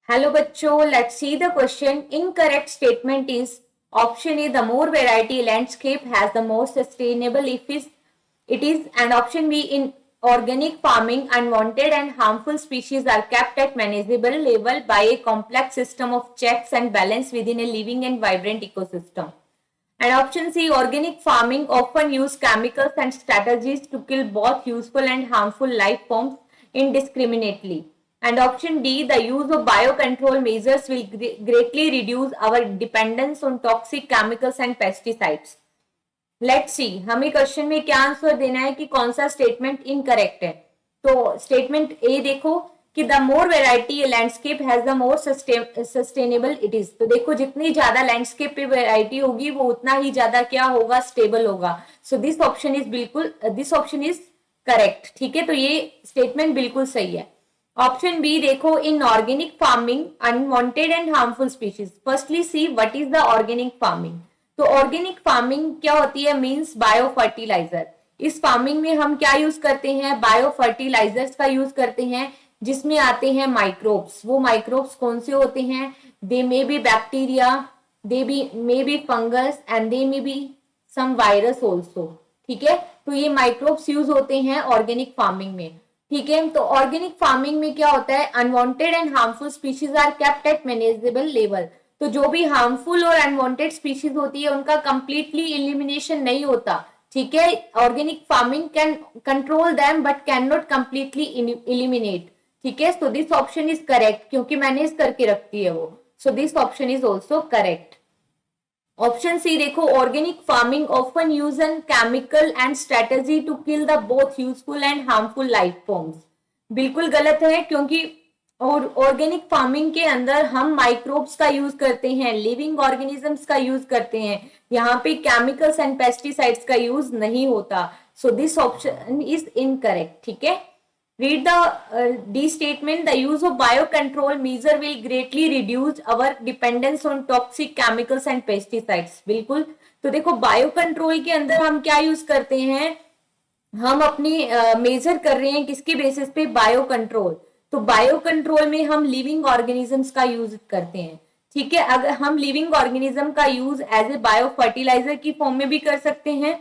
Hello बच्चों, let's see the question. Incorrect statement is option A the more variety landscape has the more sustainable if is it is, and option B, in organic farming unwanted and harmful species are kept at manageable level by a complex system of checks and balance within a living and vibrant ecosystem. And option C, organic farming often use chemicals and strategies to kill both useful and harmful life forms indiscriminately. And option D, the use of biocontrol measures will greatly reduce our dependence on toxic chemicals and pesticides. Let's see, हमें question में क्या answer देना है कि कौन सा statement incorrect है. तो स्टेटमेंट ए देखो कि the more variety landscape has the more sustainable it is. तो देखो जितनी ज्यादा लैंडस्केप पे वेराइटी होगी वो उतना ही ज्यादा क्या होगा, स्टेबल होगा. सो दिस ऑप्शन इज करेक्ट. ठीक है, तो ये स्टेटमेंट बिल्कुल सही है. ऑप्शन बी देखो, in organic farming unwanted and harmful species. Firstly see what is the organic farming. तो ऑर्गेनिक फार्मिंग क्या होती है, मींस बायो फर्टिलाइजर. इस फार्मिंग में हम क्या यूज करते हैं, बायो फर्टिलाइजर्स का यूज करते हैं जिसमें आते हैं माइक्रोब्स. वो माइक्रोब्स कौन से होते हैं, they may be bacteria, they be may be fungus and they may be some virus also. ठीक है, तो ये माइक्रोब्स यूज होते हैं ऑर्गेनिक फार्मिंग में. ठीक है, तो ऑर्गेनिक फार्मिंग में क्या होता है, unwanted and harmful species are kept at manageable level. तो जो भी हार्मफुल और अनवांटेड स्पीशीज होती है उनका कंप्लीटली एलिमिनेशन नहीं होता. ठीक है, organic farming can control them but can not completely eliminate. ठीक है, so this option is correct क्योंकि मैंने इस करके रखती है वो. So this option is also correct. Option C देखो, organic farming often use an chemical and strategy to kill the both useful and harmful life forms. बिल्कुल गलत है क्योंकि और ऑर्गेनिक फार्मिंग के अंदर हम माइक्रोब्स का यूज करते हैं, लिविंग ऑर्गेनिजम्स का यूज करते हैं. यहाँ पे केमिकल्स एंड पेस्टिसाइड्स का यूज नहीं होता. सो दिस ऑप्शन इज इनकरेक्ट. ठीक है, read the D statement. The use of bio control measure will greatly reduce our dependence on toxic chemicals and pesticides. बिल्कुल. तो देखो बायो कंट्रोल के अंदर हम क्या यूज करते हैं, हम अपनी मेजर कर रहे हैं किसके बेसिस पे, बायो कंट्रोल. तो बायो कंट्रोल में हम लिविंग ऑर्गेनिजम्स का यूज करते हैं. ठीक है, अगर हम लिविंग ऑर्गेनिज्म का use as a bio fertiliser की फॉर्म में भी कर सकते हैं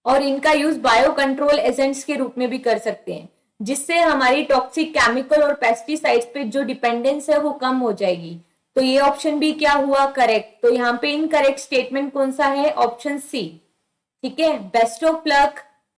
और इनका यूज बायो कंट्रोल एजेंट्स के रूप में भी कर सकते हैं, जिससे हमारी टॉक्सिक केमिकल और पेस्टिसाइड्स पे जो डिपेंडेंस है वो कम हो जाएगी. तो ये ऑप्शन भी क्या हुआ, करेक्ट. तो यहाँ पे इनकरेक्ट स्टेटमेंट कौन सा है, ऑप्शन सी. ठीक है, बेस्ट ऑफ लक.